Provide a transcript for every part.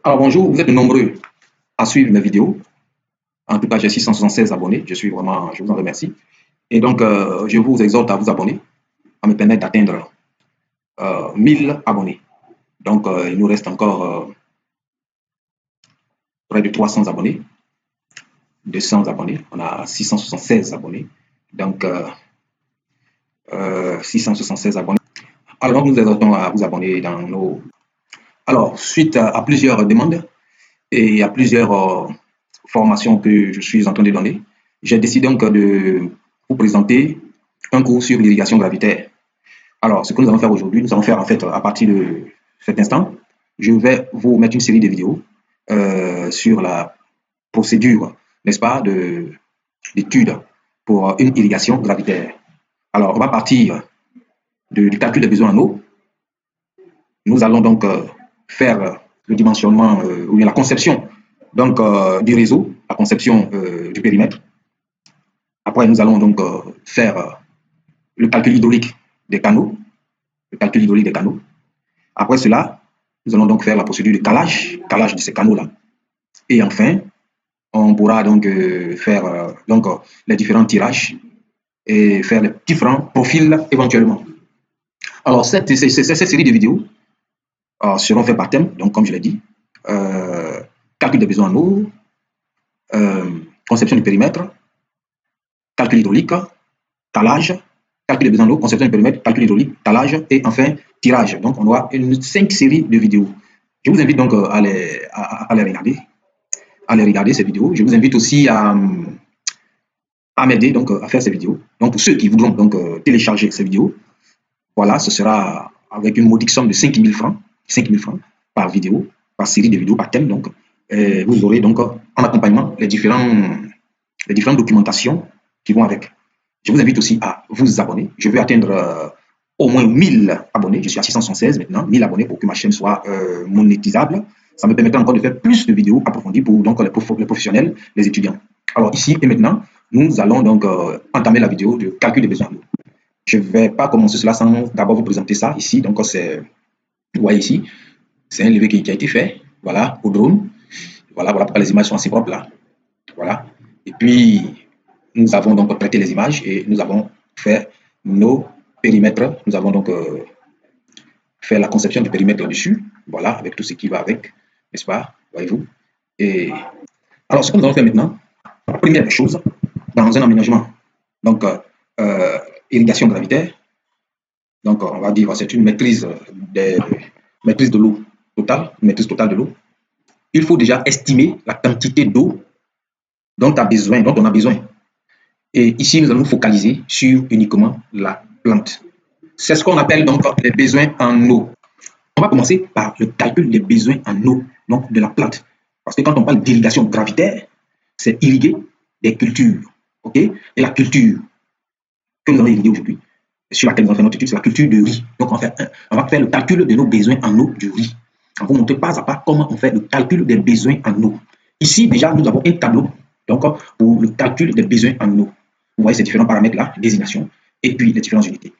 Alors bonjour, vous êtes nombreux à suivre mes vidéos. En tout cas, j'ai 676 abonnés. Je vous en remercie. Et donc, je vous exhorte à vous abonner, à me permettre d'atteindre 1000 abonnés. Donc, il nous reste encore près de 300 abonnés, 200 abonnés. On a 676 abonnés. Donc, 676 abonnés. Alors, donc, nous exhortons à vous abonner dans nos... Alors, suite à plusieurs demandes et à plusieurs formations que je suis en train de donner, j'ai décidé donc de vous présenter un cours sur l'irrigation gravitaire. Alors, ce que nous allons faire aujourd'hui, nous allons faire en fait à partir de cet instant, je vais vous mettre une série de vidéos sur la procédure, n'est-ce pas, d'études pour une irrigation gravitaire. Alors, on va partir du calcul des besoins en eau. Nous allons donc faire le dimensionnement ou bien la conception donc, du réseau, la conception du périmètre. Après, nous allons donc faire le calcul hydraulique des canaux, le calcul hydraulique des canaux. Après cela, nous allons donc faire la procédure de calage de ces canaux-là. Et enfin, on pourra donc faire les différents tirages et faire les différents profils éventuellement. Alors, cette série de vidéos seront faites par thème, donc comme je l'ai dit, calcul des besoins en eau, conception du périmètre, calcul hydraulique, talage, calcul des besoins en eau, conception du périmètre, calcul hydraulique, talage et enfin tirage. Donc on aura 5 séries de vidéos. Je vous invite donc à les regarder ces vidéos. Je vous invite aussi à m'aider donc à faire ces vidéos. Donc pour ceux qui voudront donc télécharger ces vidéos, voilà, ce sera avec une modique somme de 5 000 francs par vidéo, par série de vidéos, par thème donc. Et vous aurez donc en accompagnement les différentes documentations qui vont avec. Je vous invite aussi à vous abonner. Je veux atteindre au moins 1000 abonnés. Je suis à 676 maintenant, 1000 abonnés pour que ma chaîne soit monétisable. Ça me permettra encore de faire plus de vidéos approfondies pour donc, les professionnels, les étudiants. Alors ici et maintenant, nous allons donc entamer la vidéo de calcul des besoins. Je ne vais pas commencer cela sans d'abord vous présenter ça ici. Donc vous voyez ici, c'est un levé qui a été fait, voilà, au drone. Voilà pourquoi les images sont assez propres là. Voilà. Et puis, nous avons donc traité les images et nous avons fait nos périmètres. Nous avons donc fait la conception du périmètre dessus. Voilà, avec tout ce qui va avec, n'est-ce pas? Voyez-vous? Et alors, ce que nous allons faire maintenant, première chose, dans un aménagement, donc irrigation gravitaire, donc on va dire c'est une maîtrise de l'eau totale, maîtrise totale de l'eau. Il faut déjà estimer la quantité d'eau dont on a besoin. Et ici, nous allons nous focaliser sur uniquement la plante. C'est ce qu'on appelle donc les besoins en eau. On va commencer par le calcul des besoins en eau, donc de la plante. Parce que quand on parle d'irrigation gravitaire, c'est irriguer des cultures. OK? Et la culture que nous allons irriguer aujourd'hui, sur laquelle nous allons faire notre étude, c'est la culture de riz. Donc on va faire le calcul de nos besoins en eau du riz. On va vous montrer pas à pas comment on fait le calcul des besoins en eau. Ici, déjà, nous avons un tableau donc, pour le calcul des besoins en eau. Vous voyez ces différents paramètres-là, désignation, et puis les différentes unités.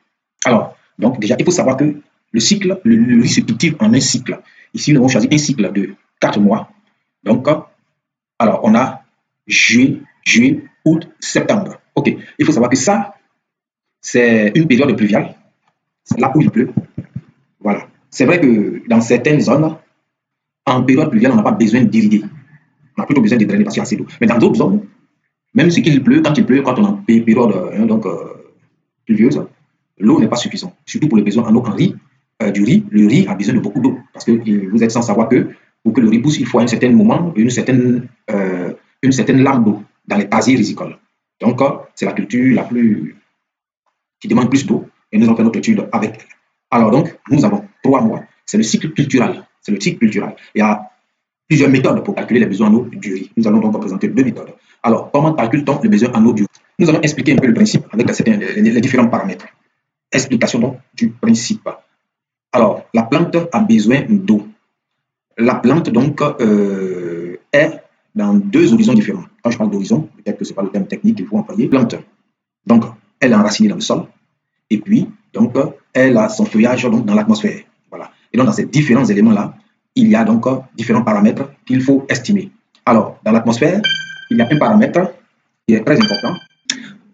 Alors, donc déjà, il faut savoir que le cycle, le riz se cultive en un cycle. Ici, nous avons choisi un cycle de 4 mois. Donc, alors, on a juillet, août, septembre. OK. Il faut savoir que ça, c'est une période pluviale. C'est là où il pleut. Voilà. C'est vrai que dans certaines zones, en période pluviale, on n'a pas besoin d'irriguer. On a plutôt besoin de drainer parce qu'il y a assez d'eau. Mais dans d'autres zones, même si il pleut, quand on est en période pluvieuse, l'eau n'est pas suffisante. Surtout pour les besoins en eau en riz, du riz. Le riz a besoin de beaucoup d'eau. Parce que vous êtes sans savoir que pour que le riz pousse, il faut à un certain moment une certaine lame d'eau dans les casiers rizicoles. Donc, c'est la culture qui demande plus d'eau. Et nous allons faire notre étude avec elle. Alors donc, nous avons 3 mois. C'est le cycle cultural. C'est le cycle cultural. Il y a plusieurs méthodes pour calculer les besoins en eau du riz. Nous allons donc présenter 2 méthodes. Alors, comment calcule-t-on les besoins en eau du riz? Nous allons expliquer un peu le principe avec les différents paramètres. Explication donc du principe. Alors, la plante a besoin d'eau. La plante donc est dans 2 horizons différents. Quand je parle d'horizon, peut-être que ce n'est pas le terme technique qu'il faut employer. Plante, donc, elle est enracinée dans le sol. Et puis, donc, elle a son feuillage donc, dans l'atmosphère. Voilà. Et donc, dans ces différents éléments-là, il y a donc différents paramètres qu'il faut estimer. Alors, dans l'atmosphère, il y a un paramètre qui est très important.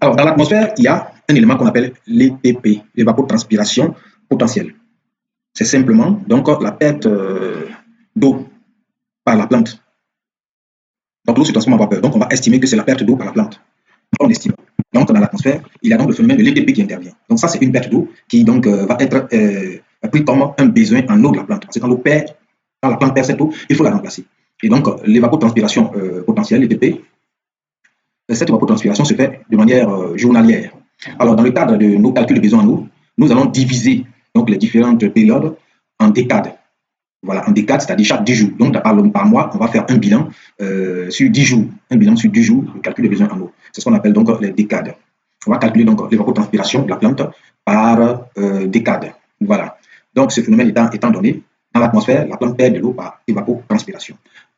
Alors, dans l'atmosphère, il y a un élément qu'on appelle l'EPP, l'évapotranspiration potentielle. C'est simplement donc la perte d'eau par la plante. Donc, l'eau se transforme en vapeur. Donc, on va estimer que c'est la perte d'eau par la plante. On estime. Donc, dans l'atmosphère, il y a donc le phénomène de l'ETP qui intervient. Donc, ça, c'est une perte d'eau qui donc va être pris comme un besoin en eau de la plante. Parce que quand la plante perd cette eau, il faut la remplacer. Et donc, l'évapotranspiration potentielle, l'ETP, cette évapotranspiration se fait de manière journalière. Alors, dans le cadre de nos calculs de besoins en eau, nous allons diviser donc les différentes périodes en décades. Voilà, en décades, c'est-à-dire chaque 10 jours. Donc, par mois, on va faire un bilan sur 10 jours. Un bilan sur 10 jours, le calcul des besoins en eau. C'est ce qu'on appelle donc les décades. On va calculer donc l'évapotranspiration de la plante par décades. Voilà. Donc, ce phénomène étant donné, dans l'atmosphère, la plante perd de l'eau par évapotranspiration.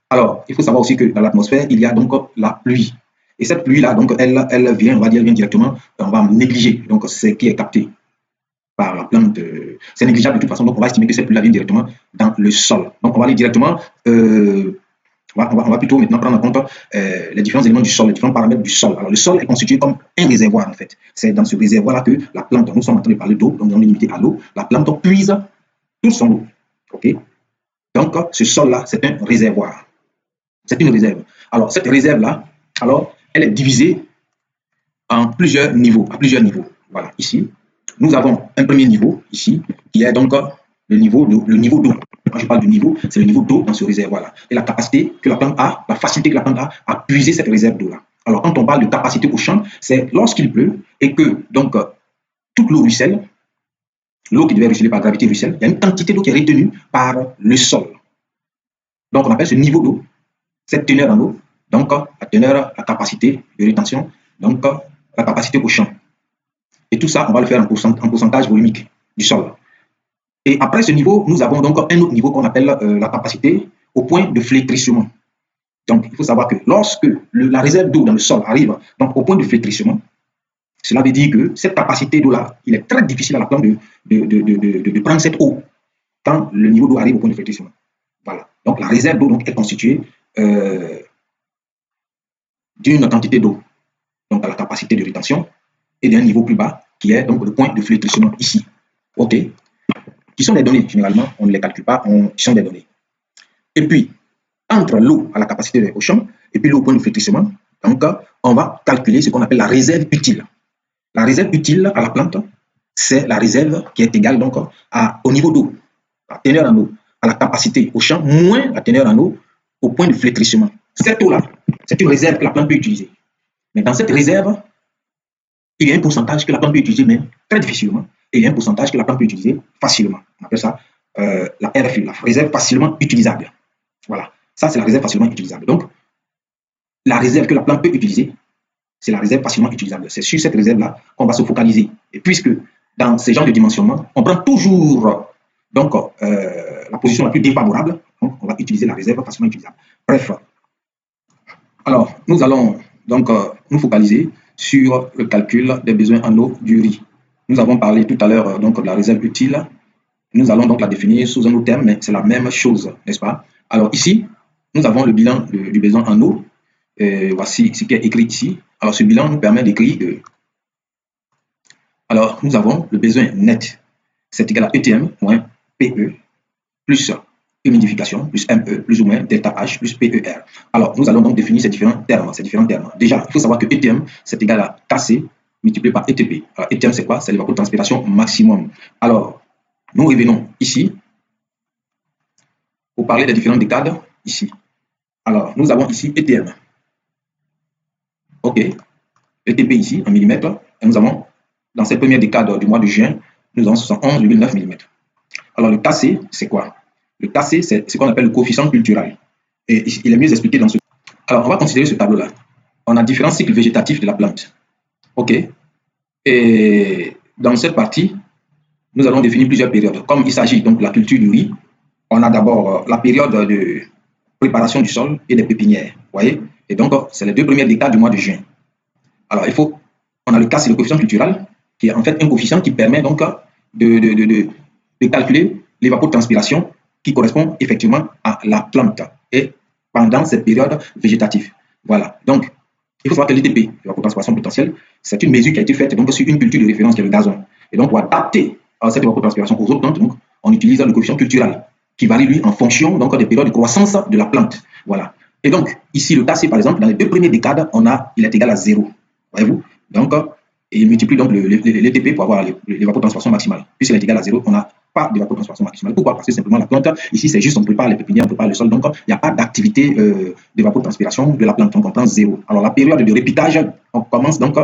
Alors, il faut savoir aussi que dans l'atmosphère, il y a donc la pluie. Et cette pluie-là, donc, elle vient, on va dire, elle vient directement, on va négliger donc ce qui est capté par la plante. C'est négligeable de toute façon, donc on va estimer que cette pluie-là vient directement dans le sol. Donc, on va aller directement, on va plutôt maintenant prendre en compte les différents éléments du sol, les différents paramètres du sol. Alors, le sol est constitué comme un réservoir, en fait. C'est dans ce réservoir-là que la plante, nous sommes en train de parler d'eau, donc on est limité à l'eau, la plante puise toute son eau. OK? Donc, ce sol-là, c'est un réservoir. C'est une réserve. Alors, cette réserve-là, alors, elle est divisée en plusieurs niveaux, à plusieurs niveaux. Voilà, ici, nous avons un premier niveau, ici, qui est donc le niveau d'eau. Quand je parle de niveau, c'est le niveau d'eau dans ce réservoir-là. Et la capacité que la plante a, la facilité que la plante a à puiser cette réserve d'eau-là. Alors, quand on parle de capacité au champ, c'est lorsqu'il pleut et que donc toute l'eau ruisselle, l'eau qui devait ruisseler par gravité ruisselle, il y a une quantité d'eau qui est retenue par le sol. Donc, on appelle ce niveau d'eau, cette teneur en eau, donc la teneur, la capacité de rétention, donc la capacité au champ. Et tout ça, on va le faire en pourcentage volumique du sol. Et après ce niveau, nous avons donc un autre niveau qu'on appelle la capacité au point de flétrissement. Donc, il faut savoir que lorsque la réserve d'eau dans le sol arrive donc, au point de flétrissement, cela veut dire que cette capacité d'eau-là, il est très difficile à la plante de prendre cette eau quand le niveau d'eau arrive au point de flétrissement. Voilà. Donc, la réserve d'eau est constituée d'une quantité d'eau, donc à la capacité de rétention, et d'un niveau plus bas, qui est donc le point de flétrissement ici. OK? Qui sont des données, généralement, on ne les calcule pas, qui sont des données. Et puis, entre l'eau à la capacité au champ et puis l'eau au point de flétrissement, donc, on va calculer ce qu'on appelle la réserve utile. La réserve utile à la plante, c'est la réserve qui est égale donc au niveau d'eau, la teneur en eau, à la capacité au champ, moins la teneur en eau au point de flétrissement. Cette eau-là, c'est une réserve que la plante peut utiliser. Mais dans cette réserve, il y a un pourcentage que la plante peut utiliser même très difficilement et il y a un pourcentage que la plante peut utiliser facilement. On appelle ça la RFU, la réserve facilement utilisable. Voilà, ça c'est la réserve facilement utilisable. Donc, la réserve que la plante peut utiliser, c'est la réserve facilement utilisable. C'est sur cette réserve-là qu'on va se focaliser. Et puisque dans ces genres de dimensionnement, on prend toujours donc, la position la plus défavorable, donc on va utiliser la réserve facilement utilisable. Bref, alors nous allons donc nous focaliser sur le calcul des besoins en eau du riz. Nous avons parlé tout à l'heure donc de la réserve utile. Nous allons donc la définir sous un autre terme, mais c'est la même chose, n'est-ce pas? Alors ici, nous avons le bilan du besoin en eau. Voici ce qui est écrit ici. Alors ce bilan nous permet d'écrire alors nous avons le besoin net. C'est égal à ETM moins PE plus humidification plus ME plus ou moins delta H plus PER. Alors nous allons donc définir ces différents termes. Déjà, il faut savoir que ETM c'est égal à KC multiplié par ETP. Alors ETM c'est quoi? C'est l'évapotranspiration maximum. Alors nous revenons ici pour parler des différents décades ici. Alors nous avons ici ETM. OK. ETP ici en millimètres. Et nous avons dans cette première décade du mois de juin, nous avons 71,9 mm. Alors le KC, c'est quoi? Le KC, c'est ce qu'on appelle le coefficient culturel. Et il est mieux expliqué dans ce. Alors, on va considérer ce tableau-là. On a différents cycles végétatifs de la plante. OK? Et dans cette partie, nous allons définir plusieurs périodes. Comme il s'agit donc de la culture du riz, on a d'abord la période de préparation du sol et des pépinières. Vous voyez? Et donc, c'est les deux premières décades du mois de juin. Alors, on a le KC, le coefficient culturel, qui est en fait un coefficient qui permet donc de calculer l'évapotranspiration qui correspond effectivement à la plante et pendant cette période végétative. Voilà. Donc, il faut savoir que l'ETP, l'évapotranspiration potentielle, c'est une mesure qui a été faite donc, sur une culture de référence qui est le gazon. Et donc, pour adapter cette évapotranspiration aux autres plantes, donc, on utilise le coefficient cultural qui varie, lui, en fonction donc, des périodes de croissance de la plante. Voilà. Et donc, ici, le Kc, par exemple, dans les 2 premières décades, il est égal à 0. Voyez-vous? Donc, il multiplie donc l'ETP pour avoir l'évapotranspiration maximale. Puisqu'il est égal à 0, on n'a pas d'évapotranspiration maximale. Pourquoi? Parce que simplement la plante, ici, c'est juste on prépare les pépinières, on prépare le sol. Donc, il n'y a pas d'activité d'évapotranspiration de la plante. Donc, on prend 0. Alors, la période de répitage, on commence donc,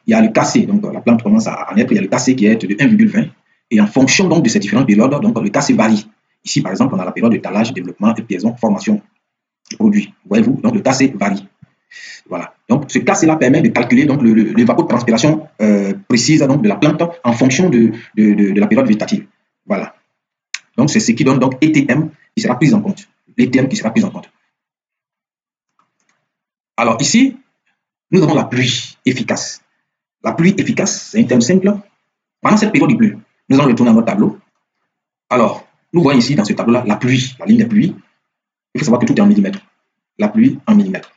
il y a le Kc. Donc, la plante commence à naître. Il y a le Kc qui est de 1,20. Et en fonction donc de ces différentes périodes, donc, le Kc varie. Ici, par exemple, on a la période de talage, développement, épiaison, formation du produit. Voyez-vous? Donc, le Kc varie. Voilà. Donc, ce Kc-là permet de calculer donc l'évapotranspiration précise donc, de la plante en fonction de la période végétative. Voilà. Donc, c'est ce qui donne donc ETM qui sera pris en compte. L'ETM qui sera pris en compte. Alors, ici, nous avons la pluie efficace. La pluie efficace, c'est un terme simple. Pendant cette période, il pleut. Nous allons retourner à notre tableau. Alors, nous voyons ici dans ce tableau-là la pluie, la ligne des pluies. Il faut savoir que tout est en millimètres. La pluie en millimètres.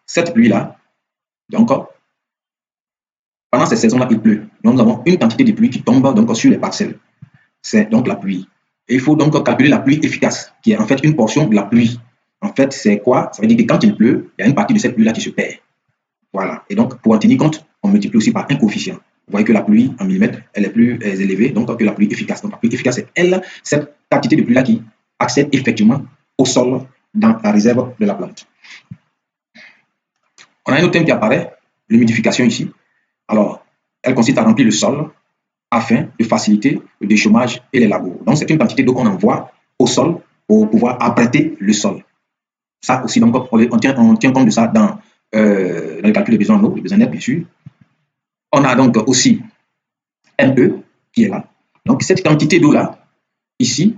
Cette pluie-là, donc, pendant ces saisons-là, il pleut. Donc, nous avons une quantité de pluie qui tombe donc, sur les parcelles. C'est donc la pluie. Et il faut donc calculer la pluie efficace, qui est en fait une portion de la pluie. En fait, c'est quoi? Ça veut dire que quand il pleut, il y a une partie de cette pluie-là qui se perd. Voilà. Et donc, pour en tenir compte, on multiplie aussi par un coefficient. Vous voyez que la pluie en millimètres, elle est plus élevée donc, que la pluie efficace. Donc, la pluie efficace, c'est elle, cette quantité de pluie-là qui accède effectivement au sol dans la réserve de la plante. On a un autre thème qui apparaît, l'humidification ici. Alors, elle consiste à remplir le sol afin de faciliter le déchômage et les labours. Donc, c'est une quantité d'eau qu'on envoie au sol pour pouvoir apprêter le sol. Ça aussi, donc, on tient compte de ça dans le calcul des besoins en eau, des besoins nets, bien sûr. On a donc aussi ME qui est là. Donc, cette quantité d'eau-là, ici,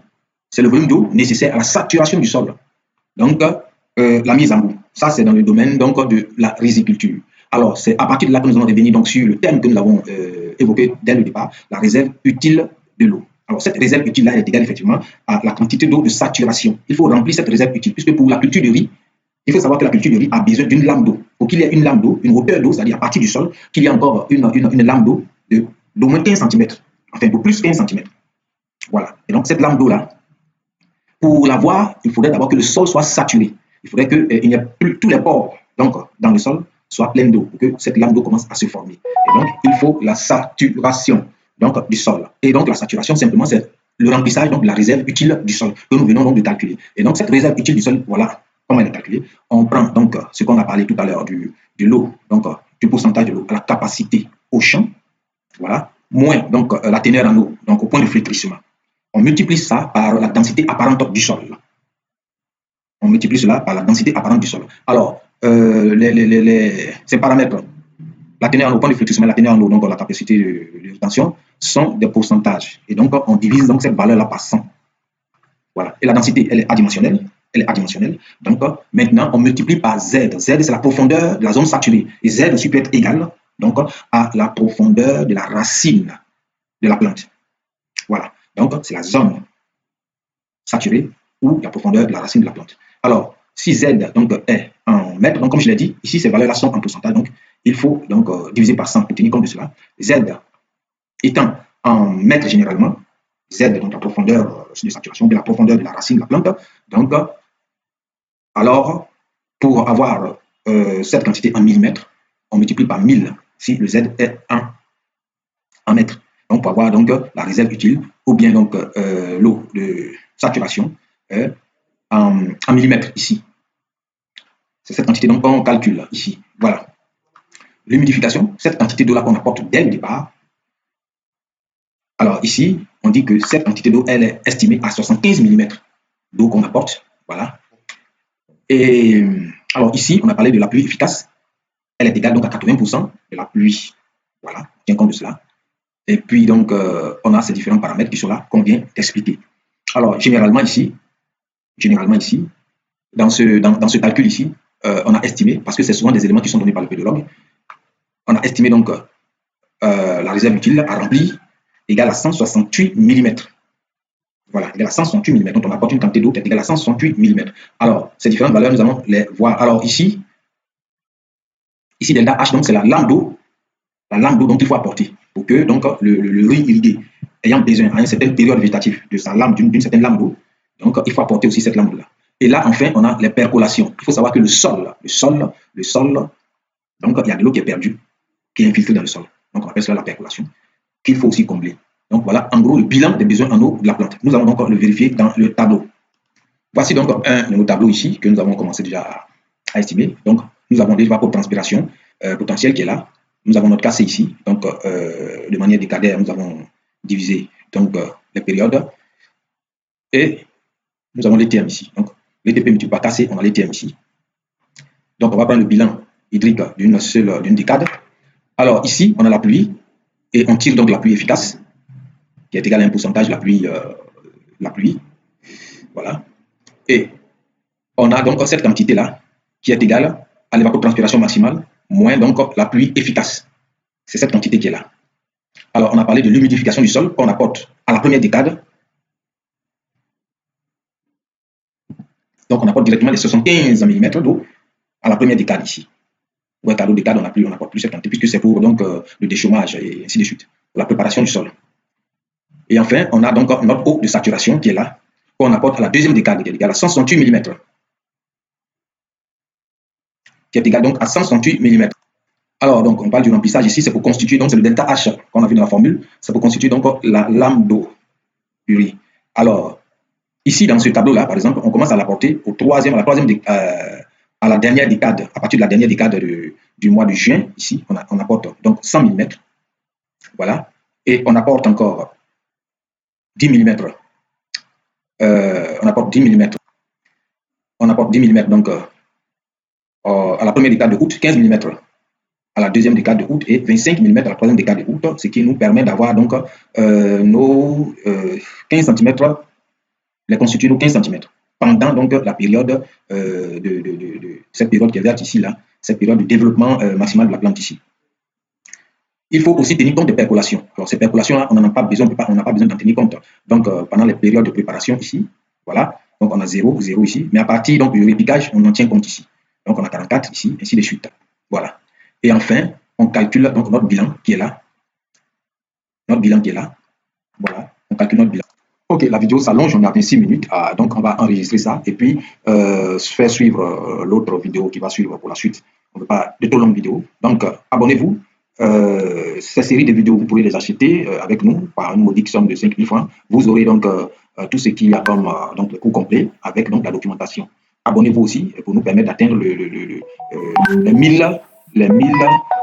c'est le volume d'eau nécessaire à la saturation du sol. Donc, la mise en bout. Ça, c'est dans le domaine donc, de la riziculture. Alors, c'est à partir de là que nous allons revenir donc, sur le thème que nous avons évoqué dès le départ, la réserve utile de l'eau. Alors, cette réserve utile-là est égale effectivement à la quantité d'eau de saturation. Il faut remplir cette réserve utile, puisque pour la culture de riz, il faut savoir que la culture de riz a besoin d'une lame d'eau. Pour qu'il y ait une lame d'eau, une hauteur d'eau, c'est-à-dire à partir du sol, qu'il y ait encore une lame d'eau d'au moins 15 cm, enfin de plus 15 cm. Voilà. Et donc, cette lame d'eau-là, pour l'avoir, il faudrait d'abord que le sol soit saturé. Il faudrait qu'il n'y ait plus tous les pores donc, dans le sol soient pleins d'eau pour que cette lame d'eau commence à se former. Et donc, il faut la saturation donc, du sol. Et donc, la saturation, simplement, c'est le remplissage donc, de la réserve utile du sol que nous venons donc de calculer. Et donc, cette réserve utile du sol, voilà comment elle est calculée. On prend donc ce qu'on a parlé tout à l'heure de l'eau, donc du pourcentage de l'eau à la capacité au champ, voilà, moins donc la teneur en eau, donc au point de flétrissement. On multiplie ça par la densité apparente du sol. On multiplie cela par la densité apparente du sol. Alors, ces paramètres, la teneur en eau, point de flétrissement, la teneur en eau, donc la capacité de rétention, sont des pourcentages. Et donc, on divise donc cette valeur-là par 100. Voilà. Et la densité, elle est adimensionnelle. Elle est adimensionnelle. Donc, maintenant, on multiplie par Z. Z, c'est la profondeur de la zone saturée. Et Z aussi peut être égal donc, à la profondeur de la racine de la plante. Voilà. Donc, c'est la zone saturée ou la profondeur de la racine de la plante. Alors, si Z donc, est en mètres, donc comme je l'ai dit, ici ces valeurs-là sont en pourcentage, donc il faut donc diviser par 100 pour tenir compte de cela. Z étant en mètres généralement, Z donc la profondeur de saturation, de la profondeur de la racine de la plante. Donc, alors, pour avoir cette quantité en millimètres, on multiplie par 1000 si le Z est en mètres. Donc, pour avoir donc la réserve utile ou bien donc l'eau de saturation en millimètres ici. C'est cette quantité donc qu'on calcule ici. Voilà. L'humidification, cette quantité d'eau là qu'on apporte dès le départ. Alors ici, on dit que cette quantité d'eau, elle est estimée à 75 mm d'eau qu'on apporte. Voilà. Et alors ici, on a parlé de la pluie efficace. Elle est égale donc à 80% de la pluie. Voilà, on tient compte de cela. Et puis donc, on a ces différents paramètres qui sont là, qu'on vient d'expliquer. Alors, généralement ici, dans ce calcul ici, on a estimé, parce que c'est souvent des éléments qui sont donnés par le pédologue, on a estimé donc la réserve utile à remplir égale à 168 mm. Voilà, égal à 168 mm. Donc, on apporte une quantité d'eau qui est égale à 168 mm. Alors, ces différentes valeurs, nous allons les voir. Alors, ici, delta H, donc c'est la lame d'eau donc il faut apporter pour que donc, le riz irrigué ayant besoin à une certaine période végétative de sa lame, d'une certaine lame d'eau, donc il faut apporter aussi cette lame d'eau-là. Et là, enfin, on a les percolations. Il faut savoir que le sol, donc il y a de l'eau qui est perdue, qui est infiltrée dans le sol. Donc on appelle cela la percolation, qu'il faut aussi combler. Donc voilà, en gros, le bilan des besoins en eau de la plante. Nous allons donc le vérifier dans le tableau. Voici donc un de nos tableaux ici que nous avons commencé déjà à estimer. Donc nous avons déjà pour transpiration potentielle qui est là. Nous avons notre KC ici. Donc de manière décadaire, nous avons divisé donc les périodes. Et nous avons les termes ici. Donc l'ETP multiplié par KC, on a les termes ici. Donc on va prendre le bilan hydrique d'une décade. Alors ici, on a la pluie et on tire donc la pluie efficace qui est égale à un pourcentage de la pluie. Voilà. Et on a donc cette quantité-là qui est égale à l'évapotranspiration maximale moins donc la pluie efficace. C'est cette quantité qui est là. Alors, on a parlé de l'humidification du sol qu'on apporte à la première décade. Donc, on apporte directement les 75 mm d'eau à la première décade ici. Ou à l'autre décade, on n'apporte plus cette quantité puisque c'est pour donc, le déchômage et ainsi de suite, pour la préparation du sol. Et enfin, on a donc notre eau de saturation qui est là, qu'on apporte à la deuxième décade, qui est égale à 168 mm. Qui est égal donc à 168 mm. Alors, donc, on parle du remplissage ici, c'est pour constituer, donc c'est le delta H qu'on a vu dans la formule, c'est pour constituer donc la lame d'eau du riz. Alors, ici, dans ce tableau-là, par exemple, on commence à l'apporter à la dernière décade, à partir de la dernière décade du mois de juin, ici, on apporte donc 100 mm. Voilà. Et on apporte encore 10 mm. On apporte 10 mm. On apporte 10 mm, donc, à la première décade de août, 15 mm à la deuxième décade de août et 25 mm à la troisième décade de août, ce qui nous permet d'avoir donc nos 15 cm, les constituer nos 15 cm pendant donc la période cette période qui est verte ici, là, cette période de développement maximal de la plante ici. Il faut aussi tenir compte des percolations. Alors ces percolations-là, on n'en a pas besoin, on n'a pas besoin d'en tenir compte. Donc pendant les périodes de préparation ici, voilà, donc on a 0, 0 ici, mais à partir donc, du répiquage, on en tient compte ici. Donc on a 44 ici, ainsi de suite. Voilà. Et enfin, on calcule donc notre bilan qui est là. Notre bilan qui est là. Voilà, on calcule notre bilan. Ok, la vidéo s'allonge, on a 26 minutes, donc on va enregistrer ça et puis faire suivre l'autre vidéo qui va suivre pour la suite. On ne veut pas de trop longues vidéos. Donc, abonnez-vous. Ces séries de vidéos, vous pouvez les acheter avec nous par une modique somme de 5 000 francs. Vous aurez donc tout ce qu'il y a comme donc, le cours complet avec donc, la documentation. Abonnez-vous aussi pour nous permettre d'atteindre les 1000,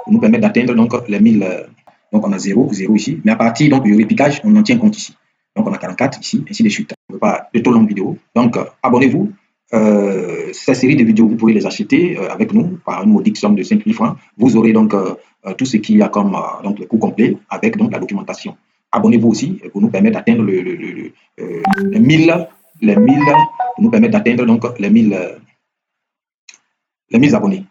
pour nous permettre d'atteindre donc les 1000. Donc on a 0, 0 ici, mais à partir donc, du répiquage, on en tient compte ici. Donc on a 44 ici, ainsi de suite. On ne veut pas de trop longues vidéos. Donc abonnez-vous. Ces séries de vidéos, vous pouvez les acheter avec nous par une modique somme de 5 000 francs. Vous aurez donc tout ce qu'il y a comme donc, le cours complet avec donc, la documentation. Abonnez-vous aussi pour nous permettre d'atteindre les 1000, pour nous permettre d'atteindre donc les 1000 abonnés.